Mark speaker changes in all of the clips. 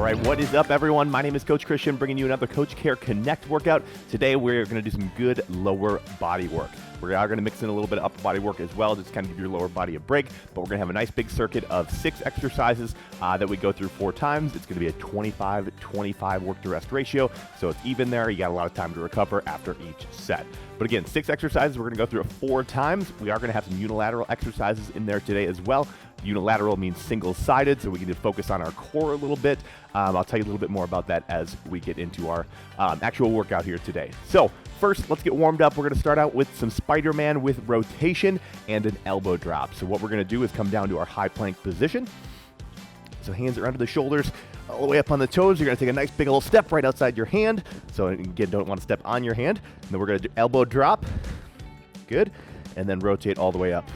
Speaker 1: All right, what is up, everyone? My name is Coach Christian, bringing you another Coach Care Connect workout. Today, we're going to do some good lower body work. We are going to mix in a little bit of upper body work as well, just kind of give your lower body a break. But we're going to have a nice big circuit of 6 exercises that we go through 4 times. It's going to be a 25-25 work to rest ratio, so it's even there. You got a lot of time to recover after each set. But again, 6 exercises. We're going to go through it 4 times. We are going to have some unilateral exercises in there today as well. Unilateral means single-sided, so we can focus on our core a little bit. I'll tell you a little bit more about that as we get into our actual workout here today. So first, let's get warmed up. We're going to start out with some Spider-Man with rotation and an elbow drop. So what we're going to do is come down to our high plank position. So hands are under the shoulders, all the way up on the toes. You're going to take a nice big old step right outside your hand. So again, don't want to step on your hand. And then we're going to do elbow drop. Good. And then rotate all the way up.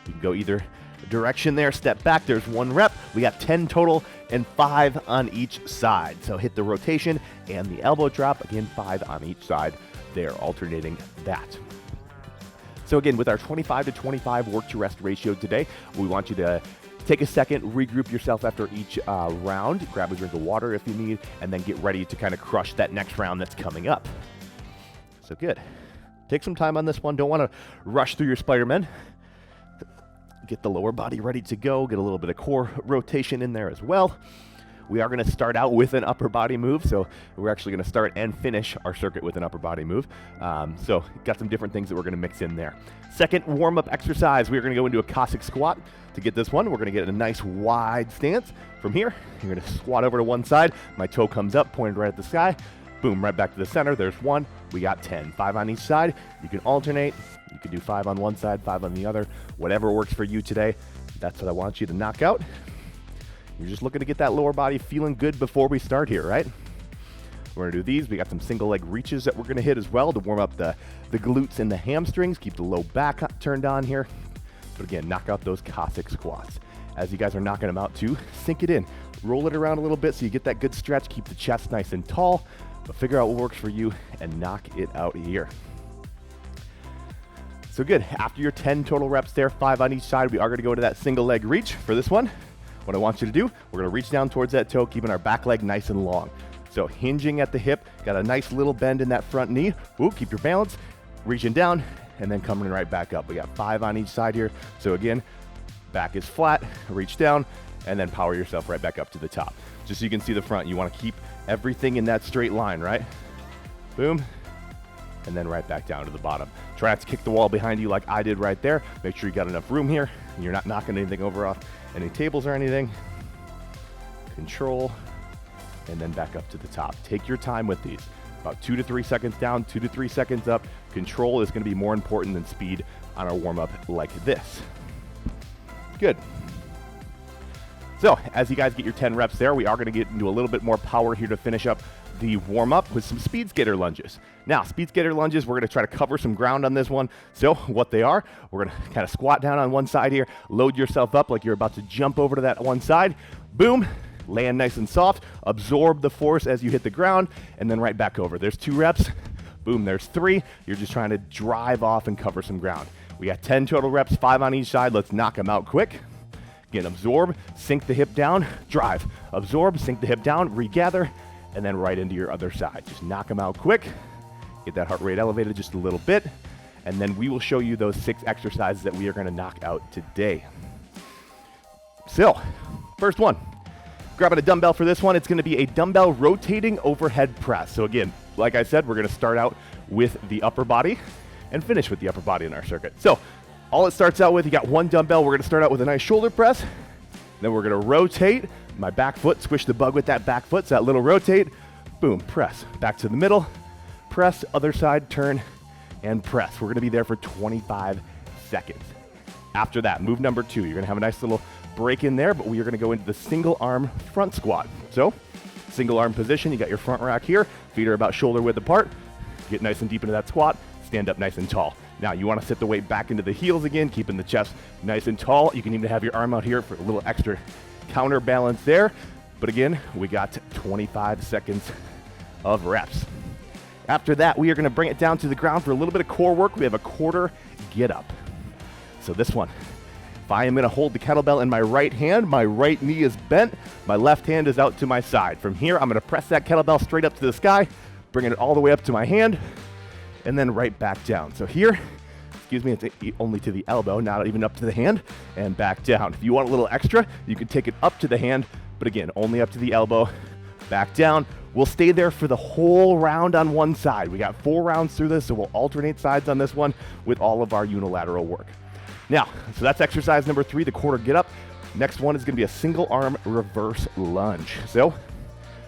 Speaker 1: You can go either direction there, step back. There's 1 rep. We got 10 total and 5 on each side. So hit the rotation and the elbow drop. Again, 5 on each side there, alternating that. So again, with our 25-25 work to rest ratio today, we want you to take a second, regroup yourself after each round, grab a drink of water if you need, and then get ready to kind of crush that next round that's coming up. So good. Take some time on this one. Don't want to rush through your Spider-Man. Get the lower body ready to go. Get a little bit of core rotation in there as well. We are going to start out with an upper body move, so we're actually going to start and finish our circuit with an upper body move. So got some different things that we're going to mix in there. Second warm-up exercise, we're going to go into a Cossack squat. To get this one, we're going to get a nice wide stance. From here, you're going to squat over to one side. My toe comes up, pointed right at the sky. Boom, right back to the center. There's 1. We got 10. 5 on each side. You can alternate. You can do 5 on one side, 5 on the other. Whatever works for you today. That's what I want you to knock out. You're just looking to get that lower body feeling good before we start here, right? We're going to do these. We got some single leg reaches that we're going to hit as well to warm up the glutes and the hamstrings. Keep the low back turned on here. But again, knock out those Cossack squats. As you guys are knocking them out too, sink it in. Roll it around a little bit so you get that good stretch. Keep the chest nice and tall. But figure out what works for you and knock it out here. So good. After your 10 total reps there, 5 on each side, we are going to go to that single leg reach for this one. What I want you to do, we're going to reach down towards that toe, keeping our back leg nice and long. So hinging at the hip, got a nice little bend in that front knee. Ooh, keep your balance, reaching down, and then coming right back up. We got 5 on each side here. So again, back is flat, reach down, and then power yourself right back up to the top. Just so you can see the front, you want to keep everything in that straight line, right? Boom, and then right back down to the bottom. Try not to kick the wall behind you like I did right there. Make sure you got enough room here, and you're not knocking anything over off any tables or anything. Control, and then back up to the top. Take your time with these. About 2 to 3 seconds down, 2 to 3 seconds up. Control is going to be more important than speed on our warm-up like this. Good. So as you guys get your 10 reps there, we are going to get into a little bit more power here to finish up the warm-up with some speed skater lunges. Now, speed skater lunges, we're going to try to cover some ground on this one. So what they are, we're going to kind of squat down on one side here, load yourself up like you're about to jump over to that one side. Boom, land nice and soft, absorb the force as you hit the ground, and then right back over. There's 2 reps. Boom, there's 3. You're just trying to drive off and cover some ground. We got 10 total reps, 5 on each side. Let's knock them out quick. Again, absorb, sink the hip down, drive. Absorb, sink the hip down, regather, and then right into your other side. Just knock them out quick. Get that heart rate elevated just a little bit. And then we will show you those 6 exercises that we are going to knock out today. So, first one. Grabbing a dumbbell for this one. It's going to be a dumbbell rotating overhead press. So again, like I said, we're going to start out with the upper body and finish with the upper body in our circuit. So all it starts out with, you got 1 dumbbell. We're going to start out with a nice shoulder press. Then we're going to rotate my back foot, squish the bug with that back foot. So that little rotate, boom, press. Back to the middle, press, other side, turn, and press. We're going to be there for 25 seconds. After that, move number 2. You're going to have a nice little break in there, but we are going to go into the single arm front squat. So single arm position, you got your front rack here, feet are about shoulder width apart. Get nice and deep into that squat, stand up nice and tall. Now you want to sit the weight back into the heels again, keeping the chest nice and tall. You can even have your arm out here for a little extra counterbalance there. But again, we got 25 seconds of reps. After that, we are going to bring it down to the ground for a little bit of core work. We have a quarter get up. So this one, If I am going to hold the kettlebell in my right hand, my right knee is bent, my left hand is out to my side. From here, I'm going to press that kettlebell straight up to the sky, bringing it all the way up to my hand, and then right back down. So here, excuse me, it's only to the elbow, not even up to the hand, and back down. If you want a little extra, you can take it up to the hand, but again, only up to the elbow, back down. We'll stay there for the whole round on one side. We got 4 rounds through this, so we'll alternate sides on this one with all of our unilateral work. Now, so that's exercise number 3, the quarter get up. Next one is going to be a single arm reverse lunge. So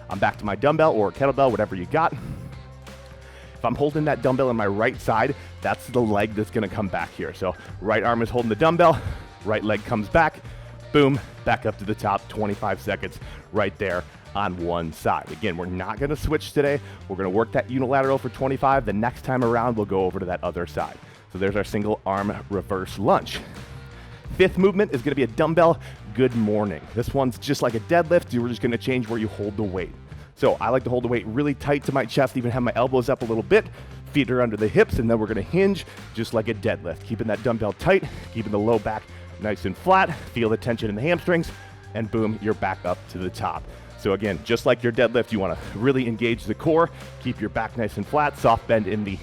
Speaker 1: I'm back to my dumbbell or kettlebell, whatever you got. If I'm holding that dumbbell on my right side, that's the leg that's going to come back here. So right arm is holding the dumbbell, right leg comes back, boom, back up to the top, 25 seconds right there on one side. Again, we're not going to switch today. We're going to work that unilateral for 25. The next time around, we'll go over to that other side. So there's our single arm reverse lunge. 5th movement is going to be a dumbbell good morning. This one's just like a deadlift. We're just going to change where you hold the weight. So I like to hold the weight really tight to my chest, even have my elbows up a little bit, feet are under the hips, and then we're going to hinge just like a deadlift, keeping that dumbbell tight, keeping the low back nice and flat, feel the tension in the hamstrings, and boom, you're back up to the top. So again, just like your deadlift, you want to really engage the core, keep your back nice and flat, soft bend in the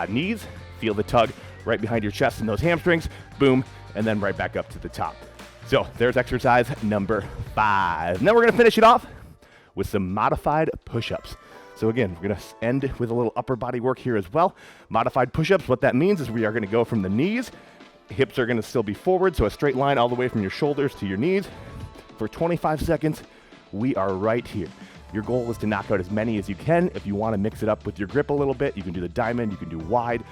Speaker 1: knees, feel the tug right behind your chest and those hamstrings, boom, and then right back up to the top. So there's exercise number 5. Now we're going to finish it off with some modified push-ups. So again, we're going to end with a little upper body work here as well. Modified push-ups, what that means is we are going to go from the knees, hips are going to still be forward, so a straight line all the way from your shoulders to your knees. For 25 seconds, we are right here. Your goal is to knock out as many as you can. If you want to mix it up with your grip a little bit, you can do the diamond, you can do wide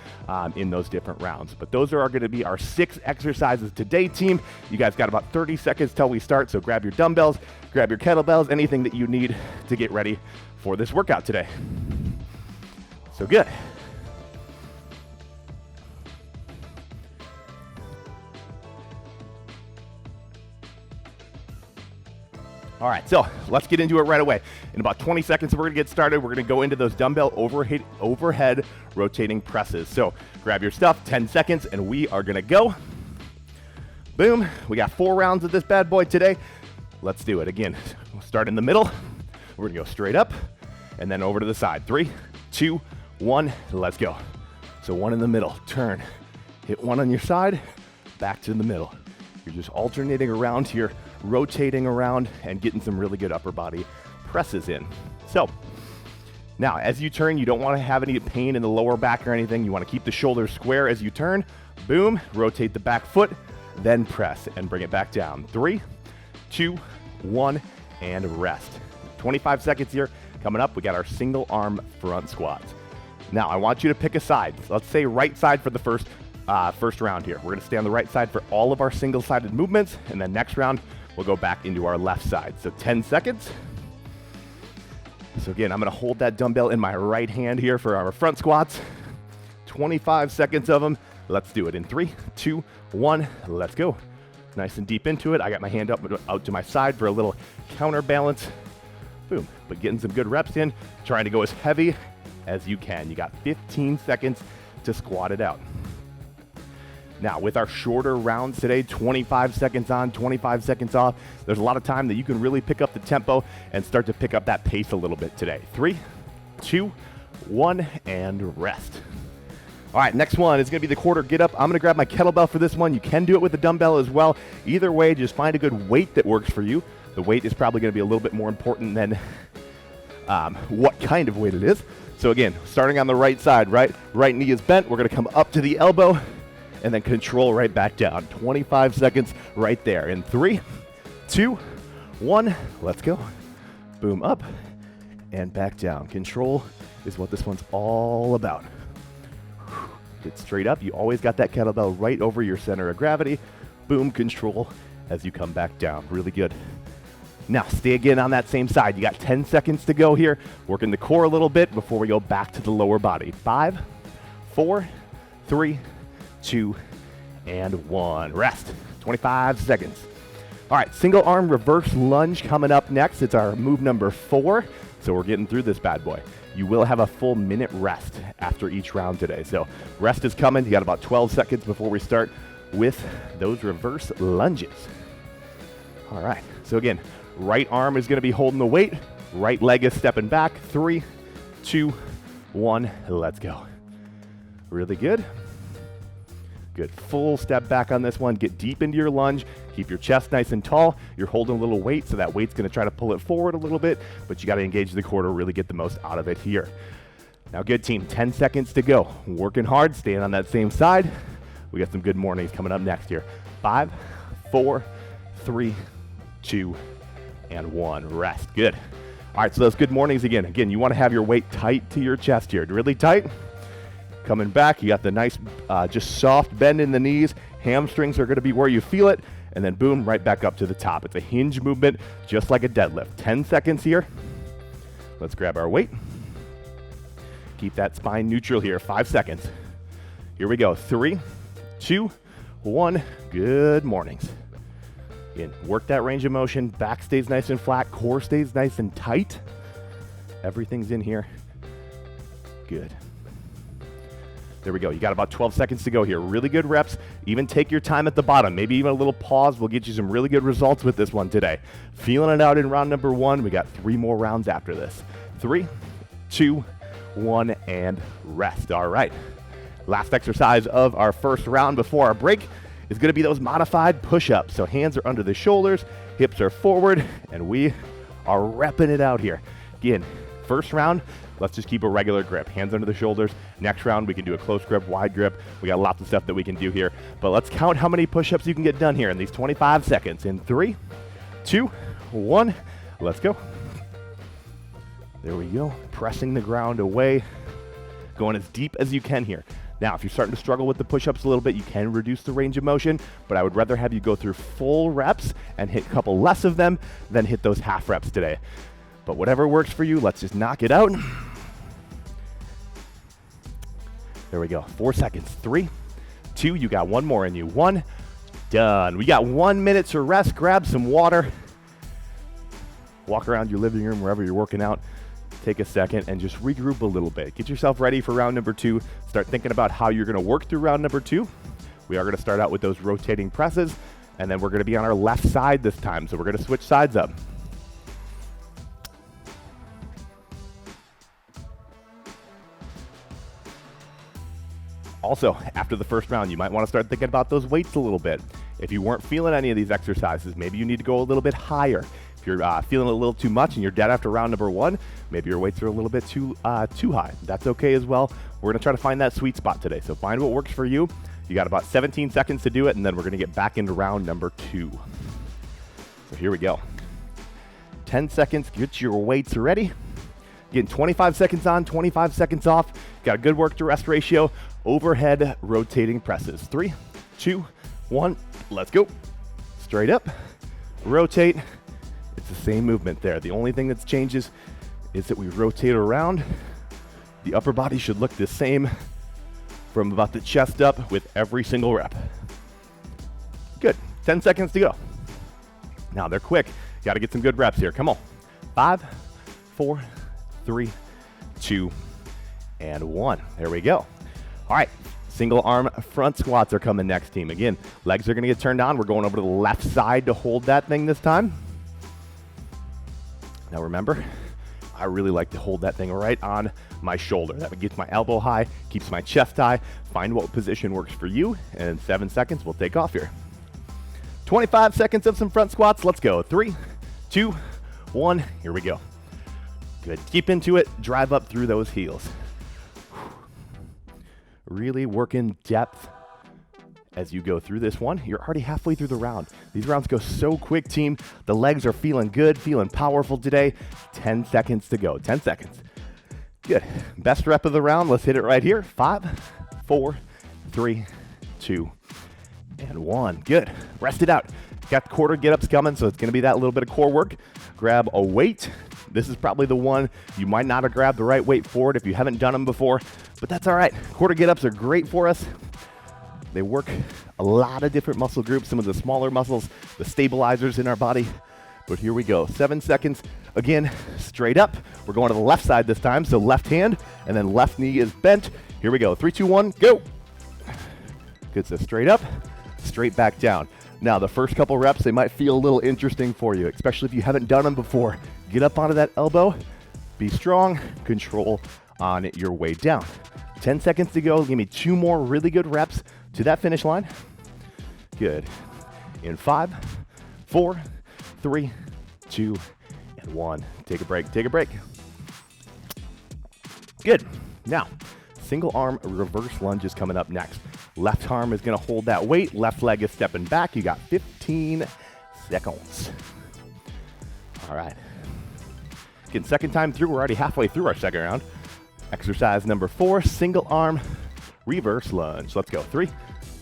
Speaker 1: in those different rounds. But those are going to be our 6 exercises today, team. You guys got about 30 seconds till we start, so grab your dumbbells, grab your kettlebells, anything that you need to get ready for this workout today. So good. All right, so let's get into it right away. In about 20 seconds, we're gonna get started. We're gonna go into those dumbbell overhead rotating presses. So grab your stuff, 10 seconds, and we are gonna go. Boom, we got 4 rounds of this bad boy today. Let's do it. Again, we'll start in the middle. We're gonna go straight up and then over to the side. 3, 2, 1, let's go. So 1 in the middle, turn, hit 1 on your side, back to the middle. You're just alternating around here, rotating around and getting some really good upper body presses in. So now as you turn, you don't want to have any pain in the lower back or anything. You want to keep the shoulders square as you turn. Boom, rotate the back foot, then press and bring it back down. 3, 2, 1, and rest. 25 seconds here. Coming up, we got our single arm front squats. Now I want you to pick a side. Let's say right side for the first round here. We're going to stay on the right side for all of our single-sided movements, and then next round we'll go back into our left side. So 10 seconds. So again, I'm going to hold that dumbbell in my right hand here for our front squats. 25 seconds of them. Let's do it in 3, 2, 1. Let's go. Nice and deep into it. I got my hand up out to my side for a little counterbalance. Boom. But getting some good reps in, trying to go as heavy as you can. You got 15 seconds to squat it out. Now, with our shorter rounds today, 25 seconds on, 25 seconds off, there's a lot of time that you can really pick up the tempo and start to pick up that pace a little bit today. 3, 2, 1, and rest. All right, next one is going to be the quarter get up. I'm going to grab my kettlebell for this one. You can do it with the dumbbell as well. Either way, just find a good weight that works for you. The weight is probably going to be a little bit more important than what kind of weight it is. So again, starting on the right side, right knee is bent. We're going to come up to the elbow and then control right back down. 25 seconds right there. In 3, 2, 1, let's go. Boom, up and back down. Control is what this one's all about. Get straight up. You always got that kettlebell right over your center of gravity. Boom, control as you come back down. Really good. Now, stay again on that same side. You got 10 seconds to go here. Working the core a little bit before we go back to the lower body. 5, 4, 3, 2, and 1. Rest. 25 seconds. All right, single arm reverse lunge coming up next. It's our move number 4. So we're getting through this bad boy. You will have a full minute rest after each round today. So rest is coming. You got about 12 seconds before we start with those reverse lunges. All right, so again, right arm is gonna be holding the weight, right leg is stepping back. 3, 2, 1, let's go. Really good. Good, full step back on this one. Get deep into your lunge. Keep your chest nice and tall. You're holding a little weight, so that weight's gonna try to pull it forward a little bit, but you gotta engage the core to really get the most out of it here. Now good team, 10 seconds to go. Working hard, staying on that same side. We got some good mornings coming up next here. 5, 4, 3, 2, and 1, rest, good. All right, so those good mornings again. Again, you wanna have your weight tight to your chest here, really tight. Coming back, you got the nice, just soft bend in the knees. Hamstrings are gonna be where you feel it, and then boom, right back up to the top. It's a hinge movement, just like a deadlift. 10 seconds here. Let's grab our weight. Keep that spine neutral here, 5 seconds. Here we go, 3, 2, 1, good mornings. Again, work that range of motion, back stays nice and flat, core stays nice and tight. Everything's in here, good. There we go, you got about 12 seconds to go here. Really good reps, even take your time at the bottom. Maybe even a little pause will get you some really good results with this one today. Feeling it out in round number 1, we got 3 more rounds after this. 3, 2, 1, and rest, all right. Last exercise of our first round before our break is gonna be those modified push-ups. So hands are under the shoulders, hips are forward, and we are repping it out here. Again, first round, let's just keep a regular grip. Hands under the shoulders. Next round, we can do a close grip, wide grip. We got lots of stuff that we can do here. But let's count how many push-ups you can get done here in these 25 seconds. In 3, 2, 1, let's go. There we go. Pressing the ground away. Going as deep as you can here. Now, if you're starting to struggle with the push-ups a little bit, you can reduce the range of motion, but I would rather have you go through full reps and hit a couple less of them than hit those half reps today. But whatever works for you, let's just knock it out. There we go, 4 seconds. 3, 2, you got 1 more in you. 1, done. We got 1 minute to rest, grab some water. Walk around your living room, wherever you're working out. Take a second and just regroup a little bit. Get yourself ready for round number 2. Start thinking about how you're gonna work through round number 2. We are gonna start out with those rotating presses, and then we're gonna be on our left side this time, so we're gonna switch sides up. Also, after the first round, you might want to start thinking about those weights a little bit. If you weren't feeling any of these exercises, maybe you need to go a little bit higher. If you're feeling a little too much and you're dead after round number 1, maybe your weights are a little bit too high. That's okay as well. We're gonna try to find that sweet spot today. So find what works for you. You got about 17 seconds to do it, and then we're gonna get back into round number 2. So here we go. 10 seconds, get your weights ready. Getting 25 seconds on, 25 seconds off. Got a good work to rest ratio. Overhead rotating presses. 3, 2, 1, let's go. Straight up, rotate. It's the same movement there. The only thing that changes is that we rotate around. The upper body should look the same from about the chest up with every single rep. Good, 10 seconds to go. Now they're quick. Gotta get some good reps here, come on. 5, 4, 3, 2, and 1. There we go. All right, single arm front squats are coming next, team. Again, legs are gonna get turned on. We're going over to the left side to hold that thing this time. Now remember, I really like to hold that thing right on my shoulder. That gets my elbow high, keeps my chest high. Find what position works for you, and in 7 seconds, we'll take off here. 25 seconds of some front squats. Let's go. 3, 2, 1, here we go. Good, keep into it, drive up through those heels. Really working depth as you go through this one. You're already halfway through the round. These rounds go so quick, team. The legs are feeling good, feeling powerful today. 10 seconds to go, 10 seconds. Good, best rep of the round. Let's hit it right here. 5, 4, 3, 2, and 1. Good, rest it out. Got quarter get-ups coming, so it's gonna be that little bit of core work. Grab a weight. This is probably the one you might not have grabbed the right weight for it if you haven't done them before, but that's all right. Quarter get-ups are great for us. They work a lot of different muscle groups, some of the smaller muscles, the stabilizers in our body. But here we go, 7 seconds. Again, straight up. We're going to the left side this time, so left hand, and then left knee is bent. Here we go, 3, 2, 1, go. Good, so straight up, straight back down. Now, the first couple reps, they might feel a little interesting for you, especially if you haven't done them before. Get up onto that elbow, be strong, control on your way down. 10 seconds to go. Give me 2 more really good reps to that finish line. Good. In 5, 4, 3, 2, and 1. Take a break, take a break. Good. Now, single arm reverse lunge is coming up next. Left arm is gonna hold that weight. Left leg is stepping back. You got 15 seconds. All right. Again, second time through, we're already halfway through our second round. Exercise number 4, single arm reverse lunge. Let's go. 3,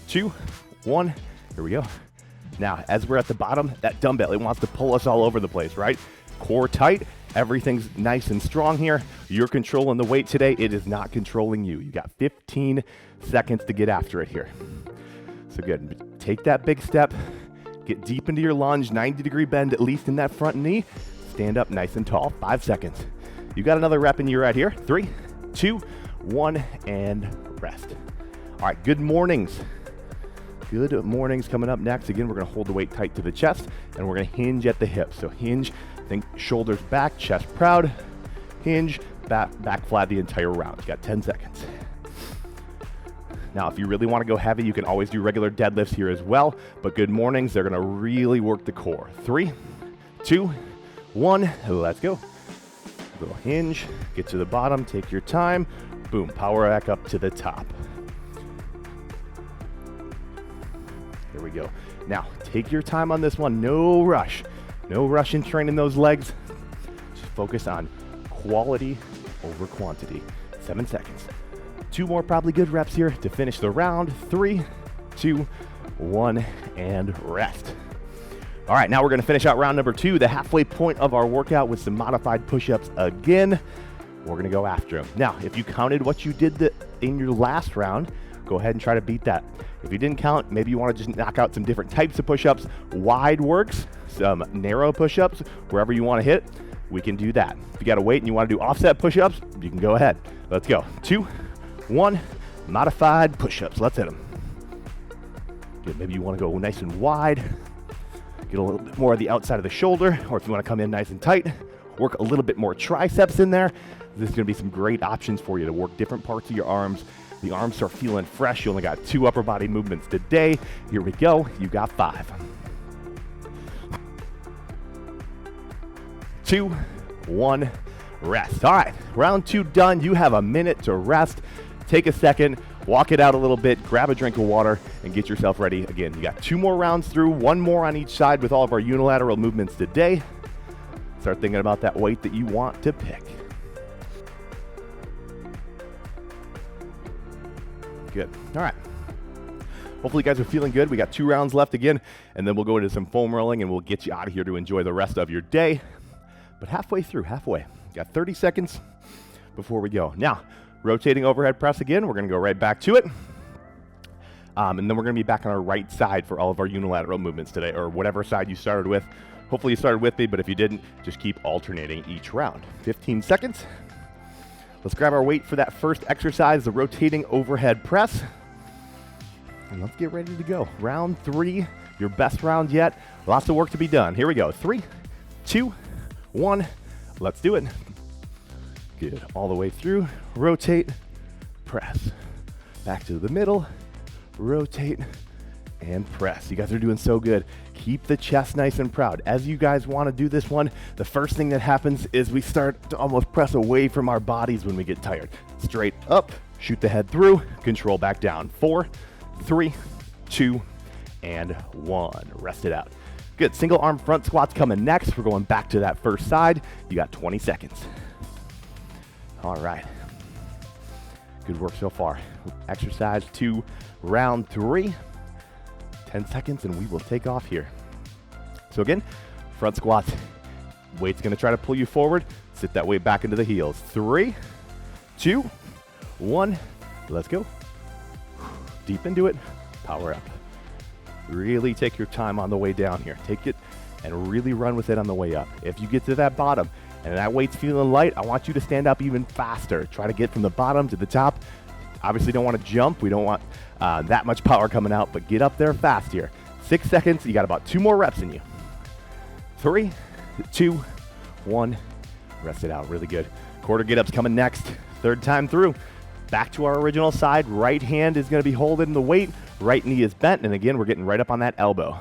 Speaker 1: 2, 1. Here we go. Now, as we're at the bottom, that dumbbell, it wants to pull us all over the place, right? Core tight. Everything's nice and strong here. You're controlling the weight today. It is not controlling you. You got 15 seconds to get after it here. So good. Take that big step. Get deep into your lunge. 90-degree bend, at least in that front knee. Stand up nice and tall. 5 seconds. You got another rep in you right here. 3, 2, 1, and rest. All right, good mornings. Good mornings coming up next. Again, we're gonna hold the weight tight to the chest, and we're gonna hinge at the hips. So hinge, think shoulders back, chest proud. Hinge, back flat the entire round. You got 10 seconds. Now, if you really wanna go heavy, you can always do regular deadlifts here as well, but good mornings, they're gonna really work the core. 3, 2, 1, let's go. Little hinge, get to the bottom, take your time, boom, power back up to the top. Here we go. Now, take your time on this one, no rush. No rush in training those legs. Just focus on quality over quantity. 7 seconds. 2 more probably good reps here to finish the round. 3, 2, 1, and rest. All right, now we're gonna finish out round number 2, the halfway point of our workout with some modified push-ups again. We're gonna go after them. Now, if you counted what you did in your last round, go ahead and try to beat that. If you didn't count, maybe you wanna just knock out some different types of push-ups. Wide works, some narrow push-ups, wherever you wanna hit, we can do that. If you gotta wait and you wanna do offset push-ups, you can go ahead. Let's go. 2, 1, modified push-ups. Let's hit them. Good. Maybe you wanna go nice and wide. Get a little bit more of the outside of the shoulder, or if you want to come in nice and tight, work a little bit more triceps in there. This is going to be some great options for you to work different parts of your arms. The arms start feeling fresh. You only got 2 upper body movements today. Here we go. You got 5. 2, 1, rest. All right, round 2 done. You have a minute to rest. Take a second, walk it out a little bit, grab a drink of water, and get yourself ready. Again, you got 2 more rounds through, 1 more on each side with all of our unilateral movements today. Start thinking about that weight that you want to pick. Good. All right. Hopefully you guys are feeling good. We got 2 rounds left again, and then we'll go into some foam rolling, and we'll get you out of here to enjoy the rest of your day. But halfway through, got 30 seconds before we go. Now, rotating overhead press again. We're gonna go right back to it. And then we're gonna be back on our right side for all of our unilateral movements today, or whatever side you started with. Hopefully you started with me, but if you didn't, just keep alternating each round. 15 seconds. Let's grab our weight for that first exercise, the rotating overhead press. And let's get ready to go. Round 3, your best round yet. Lots of work to be done. Here we go. 3, 2, 1, let's do it. Good, all the way through, rotate, press. Back to the middle, rotate, and press. You guys are doing so good. Keep the chest nice and proud. As you guys wanna do this one, the first thing that happens is we start to almost press away from our bodies when we get tired. Straight up, shoot the head through, control back down. 4, 3, 2, and 1. Rest it out. Good, single arm front squats coming next. We're going back to that first side. You got 20 seconds. All right, good work so far. Exercise 2, round 3. 10 seconds and we will take off here. So again, front squats. Weight's gonna try to pull you forward. Sit that weight back into the heels. 3, 2, 1, let's go. Deep into it, power up. Really take your time on the way down here. Take it and really run with it on the way up. If you get to that bottom, and that weight's feeling light, I want you to stand up even faster. Try to get from the bottom to the top. Obviously don't want to jump. We don't want that much power coming out, but get up there fast here. 6 seconds, you got about 2 more reps in you. 3, 2, 1, rest it out, really good. Quarter get-ups coming next, 3rd time through. Back to our original side, right hand is gonna be holding the weight, right knee is bent, and again, we're getting right up on that elbow.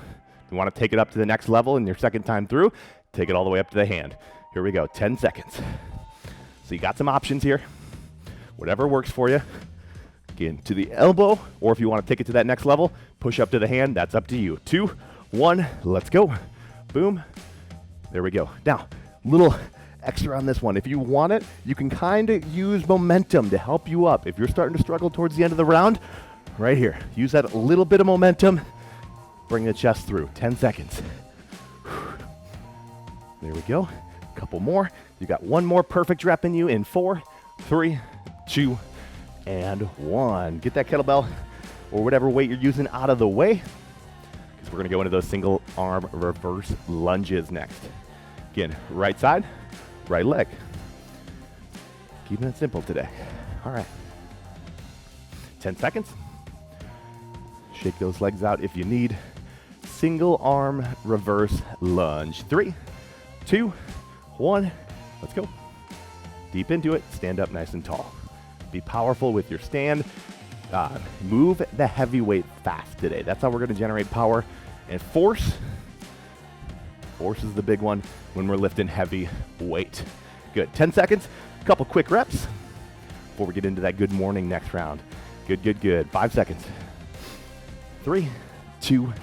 Speaker 1: You wanna take it up to the next level in your 2nd time through, take it all the way up to the hand. Here we go, 10 seconds. So you got some options here. Whatever works for you. Again, to the elbow, or if you wanna take it to that next level, push up to the hand, that's up to you. 2, 1, let's go. Boom, there we go. Now, little extra on this one. If you want it, you can kind of use momentum to help you up. If you're starting to struggle towards the end of the round, right here, use that little bit of momentum, bring the chest through. 10 seconds. There we go. A couple more. You got 1 more perfect rep in you in 4, 3, 2, and 1. Get that kettlebell or whatever weight you're using out of the way, because we're going to go into those single arm reverse lunges next. Again, right side, right leg. Keeping it simple today. All right. 10 seconds. Shake those legs out if you need. Single arm reverse lunge. 3, 2, 1. Let's go. Deep into it. Stand up nice and tall. Be powerful with your stand. Move the heavy weight fast today. That's how we're going to generate power. And force. Force is the big one when we're lifting heavy weight. Good. 10 seconds. A couple quick reps before we get into that good morning next round. Good, good, good. 5 seconds. 3, 2,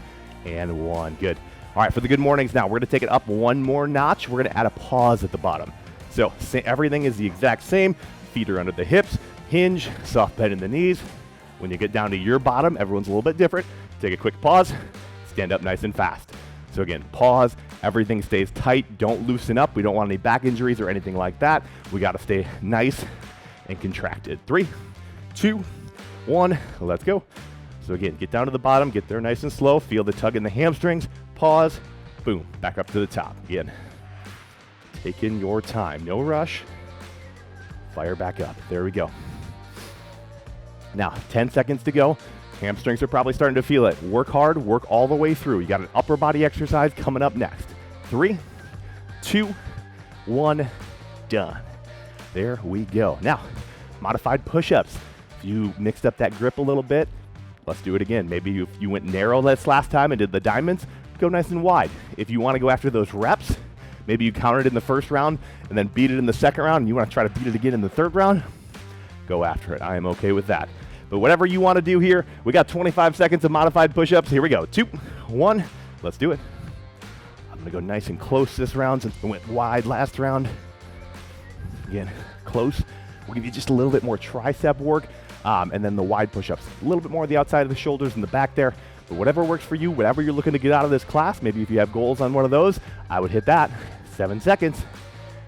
Speaker 1: and 1. Good. All right, for the good mornings now, we're going to take it up 1 more notch. We're going to add a pause at the bottom. So everything is the exact same. Feet are under the hips. Hinge, soft bend in the knees. When you get down to your bottom, everyone's a little bit different. Take a quick pause. Stand up nice and fast. So again, pause. Everything stays tight. Don't loosen up. We don't want any back injuries or anything like that. We got to stay nice and contracted. 3, 2, 1. Let's go. So again, get down to the bottom. Get there nice and slow. Feel the tug in the hamstrings. Pause. Boom. Back up to the top. Again, taking your time. No rush. Fire back up. There we go. Now, 10 seconds to go. Hamstrings are probably starting to feel it. Work hard, work all the way through. You got an upper body exercise coming up next. 3, 2, 1, done. There we go. Now, modified push-ups. If you mixed up that grip a little bit, let's do it again. Maybe you went narrow this last time and did the diamonds, go nice and wide. If you want to go after those reps, maybe you counted in the first round and then beat it in the second round and you want to try to beat it again in the third round, go after it. I am okay with that. But whatever you want to do here, we got 25 seconds of modified push-ups. Here we go. 2, 1, let's do it. I'm going to go nice and close this round since we went wide last round. Again, close. We'll give you just a little bit more tricep work, and then the wide push-ups. A little bit more of the outside of the shoulders and the back there. But whatever works for you, whatever you're looking to get out of this class, maybe if you have goals on one of those, I would hit that. 7 seconds.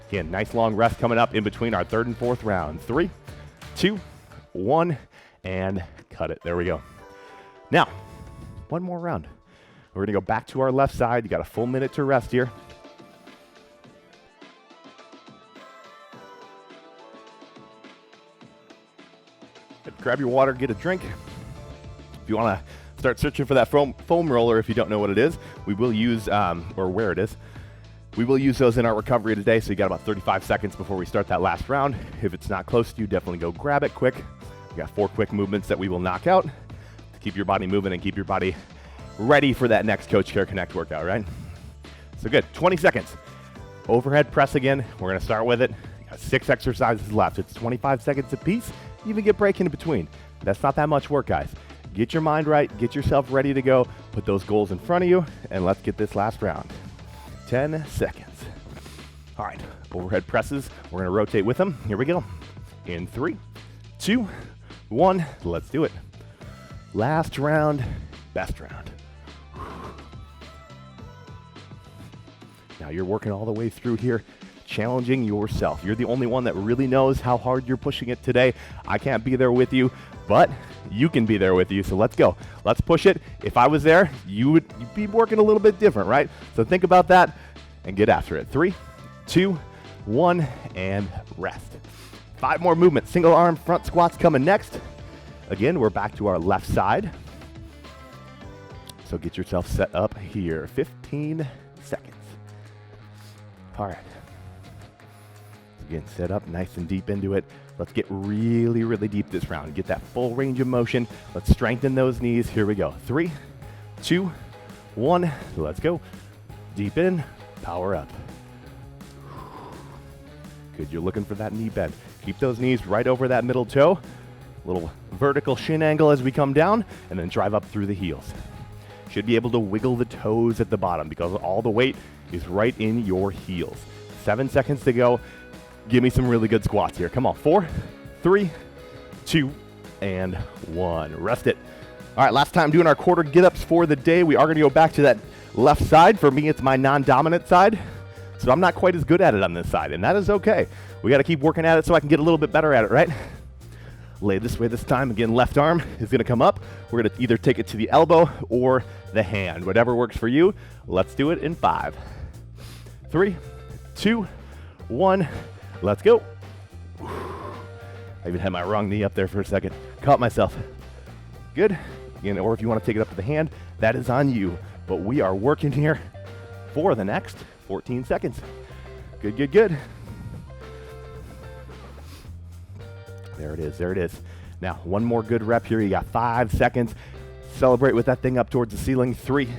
Speaker 1: Again, nice long rest coming up in between our 3rd and 4th round. 3, 2, 1, and cut it. There we go. Now, 1 more round. We're going to go back to our left side. You got a full minute to rest here. Grab your water, get a drink. If you want to start searching for that foam roller, if you don't know what it is, we will use, or where it is, we will use those in our recovery today, so you got about 35 seconds before we start that last round. If it's not close to you, definitely go grab it quick. We got 4 quick movements that we will knock out to keep your body moving and keep your body ready for that next Coach Care Connect workout, right? So good, 20 seconds. Overhead press again, we're gonna start with it. Got 6 exercises left. It's 25 seconds apiece. Even get break in between. That's not that much work, guys. Get your mind right, get yourself ready to go, put those goals in front of you, and let's get this last round. 10 seconds. All right, overhead presses. We're gonna rotate with them. Here we go. In 3, 2, 1, let's do it. Last round, best round. Now you're working all the way through here, challenging yourself. You're the only one that really knows how hard you're pushing it today. I can't be there with you, but you can be there with you, so let's go. Let's push it. If I was there, you'd be working a little bit different, right? So think about that and get after it. 3, 2, 1, and rest. 5 more movements. Single arm front squats coming next. Again, we're back to our left side. So get yourself set up here. 15 seconds. All right. Again, set up nice and deep into it. Let's get really, really deep this round. Get that full range of motion. Let's strengthen those knees. Here we go. 3, 2, 1. Let's go. Deep in, power up. Good, you're looking for that knee bend. Keep those knees right over that middle toe. Little vertical shin angle as we come down, and then drive up through the heels. Should be able to wiggle the toes at the bottom because all the weight is right in your heels. 7 seconds to go. Give me some really good squats here. Come on, 4, 3, 2, and 1. Rest it. All right, last time doing our quarter get-ups for the day. We are going to go back to that left side. For me, it's my non-dominant side, so I'm not quite as good at it on this side, and that is okay. We got to keep working at it so I can get a little bit better at it, right? Lay this way this time. Again, left arm is going to come up. We're going to either take it to the elbow or the hand. Whatever works for you. Let's do it in 5, 3, 2, 1. Let's go. I even had my wrong knee up there for a second. Caught myself. Good. Again, or if you want to take it up to the hand, that is on you. But we are working here for the next 14 seconds. Good, good, good. There it is, there it is. Now, one more good rep here. You got 5 seconds. Celebrate with that thing up towards the ceiling. 3,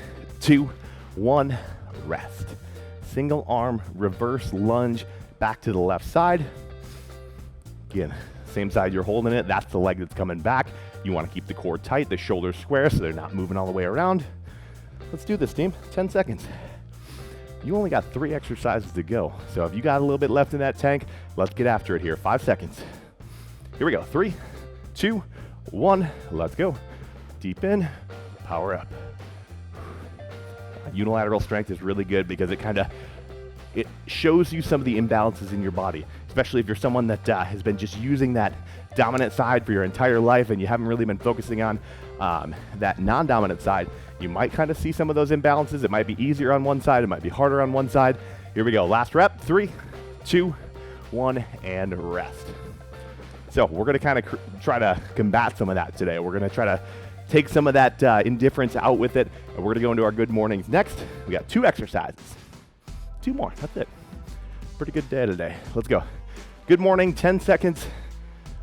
Speaker 1: 2, 1, rest. Single arm, reverse lunge, back to the left side. Again, same side you're holding it, that's the leg that's coming back. You want to keep the core tight, the shoulders square so they're not moving all the way around. Let's do this, team. 10 seconds. You only got 3 exercises to go. So if you got a little bit left in that tank, let's get after it here. 5 seconds. Here we go. 3, 2, 1. Let's go. Deep in, power up. Unilateral strength is really good because it shows you some of the imbalances in your body, especially if you're someone that has been just using that dominant side for your entire life and you haven't really been focusing on that non-dominant side. You might kind of see some of those imbalances. It might be easier on one side. It might be harder on one side. Here we go. Last rep. 3, 2, 1, and rest. So we're going to kind of try to combat some of that today. We're going to try to take some of that indifference out with it, and we're going to go into our good mornings next. We got 2 exercises. 2 more. That's it. Pretty good day today. Let's go. Good morning. 10 seconds.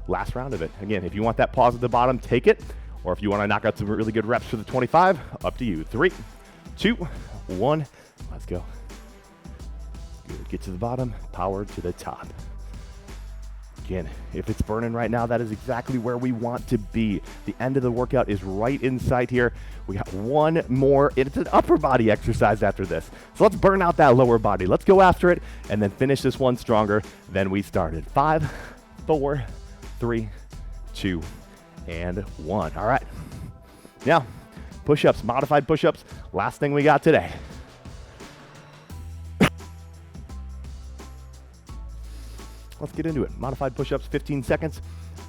Speaker 1: Last round of it. Again, if you want that pause at the bottom, take it. Or if you want to knock out some really good reps for the 25, up to you. 3, 2, 1. Let's go. Good. Get to the bottom. Power to the top. Again, if it's burning right now, that is exactly where we want to be. The end of the workout is right in sight here. We got 1 more. It's an upper body exercise after this. So let's burn out that lower body. Let's go after it and then finish this one stronger than we started. 5, 4, 3, 2, and 1. All right. Now, push-ups, modified push-ups. Last thing we got today. Let's get into it. Modified push-ups, 15 seconds.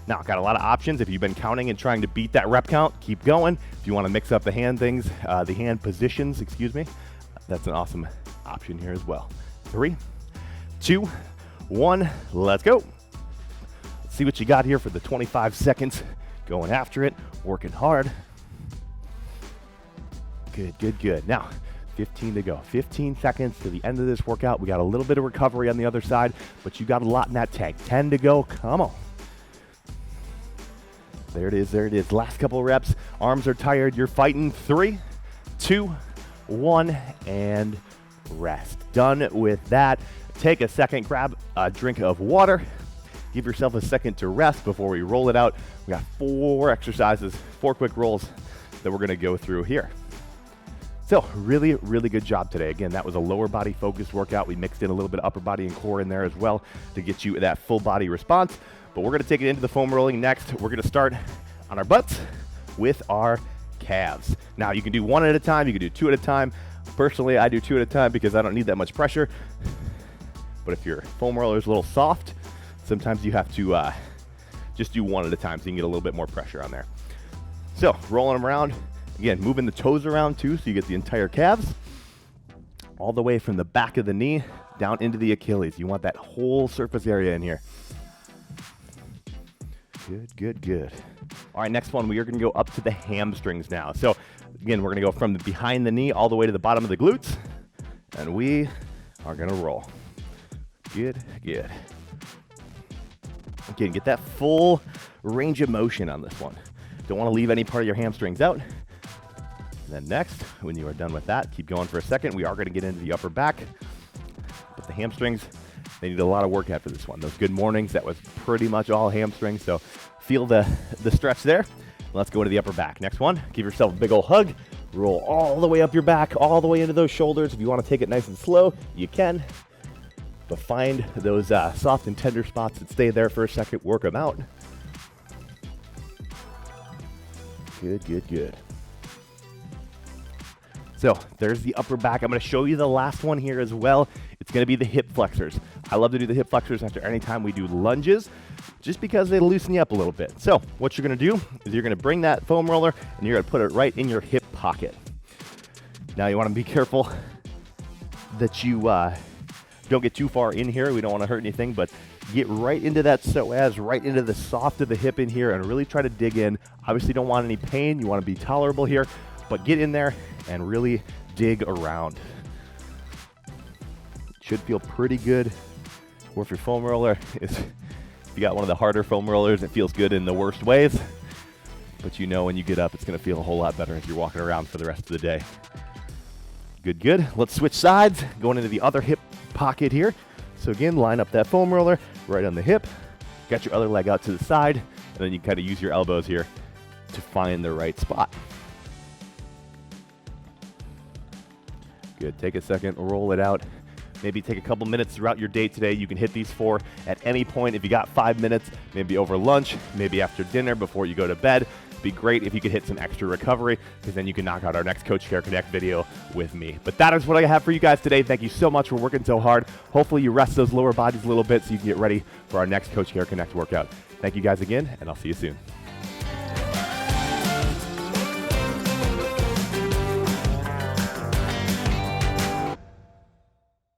Speaker 1: Now, got a lot of options. If you've been counting and trying to beat that rep count, keep going. If you want to mix up the hand things, the hand positions, excuse me, that's an awesome option here as well. 3, 2, 1, let's go. Let's see what you got here for the 25 seconds. Going after it, working hard. Good, good, good. Now, 15 to go. 15 seconds to the end of this workout. We got a little bit of recovery on the other side, but you got a lot in that tank. 10 to go. Come on. There it is. There it is. Last couple reps. Arms are tired. You're fighting. 3, 2, 1, and rest. Done with that. Take a second. Grab a drink of water. Give yourself a second to rest before we roll it out. We got 4 exercises, 4 quick rolls that we're going to go through here. So really, really good job today. Again, that was a lower body focused workout. We mixed in a little bit of upper body and core in there as well to get you that full body response. But we're going to take it into the foam rolling next. We're going to start on our butts with our calves. Now you can do 1 at a time. You can do 2 at a time. Personally, I do 2 at a time because I don't need that much pressure. But if your foam roller is a little soft, sometimes you have to just do 1 at a time so you can get a little bit more pressure on there. So rolling them around. Again, moving the toes around too so you get the entire calves. All the way from the back of the knee down into the Achilles. You want that whole surface area in here. Good, good, good. All right, next one, we are going to go up to the hamstrings now. So again, we're going to go from behind the knee all the way to the bottom of the glutes, and we are going to roll. Good, good. Again, get that full range of motion on this one. Don't want to leave any part of your hamstrings out. And then next, when you are done with that, keep going for a second. We are going to get into the upper back. But the hamstrings, they need a lot of work after this one. Those good mornings, that was pretty much all hamstrings. So feel the stretch there. Let's go into the upper back. Next one, give yourself a big old hug. Roll all the way up your back, all the way into those shoulders. If you want to take it nice and slow, you can. But find those soft and tender spots that stay there for a second. Work them out. Good, good, good. So there's the upper back. I'm going to show you the last one here as well. It's going to be the hip flexors. I love to do the hip flexors after any time we do lunges, just because they loosen you up a little bit. So what you're going to do is you're going to bring that foam roller and you're going to put it right in your hip pocket. Now you want to be careful that you don't get too far in here. We don't want to hurt anything, but get right into that psoas, right into the soft of the hip in here, and really try to dig in. Obviously don't want any pain. You want to be tolerable here, but get in there and really dig around. Should feel pretty good. Or if your foam roller is, if you got one of the harder foam rollers, it feels good in the worst ways. But you know when you get up, it's going to feel a whole lot better as you're walking around for the rest of the day. Good, good. Let's switch sides, going into the other hip pocket here. So again, line up that foam roller right on the hip. Got your other leg out to the side, and then you kind of use your elbows here to find the right spot. Good. Take a second, roll it out. Maybe take a couple minutes throughout your day today. You can hit these 4 at any point. If you got 5 minutes, maybe over lunch, maybe after dinner, before you go to bed. It'd be great if you could hit some extra recovery, because then you can knock out our next Coach Care Connect video with me. But that is what I have for you guys today. Thank you so much for working so hard. Hopefully you rest those lower bodies a little bit so you can get ready for our next Coach Care Connect workout. Thank you guys again, and I'll see you soon.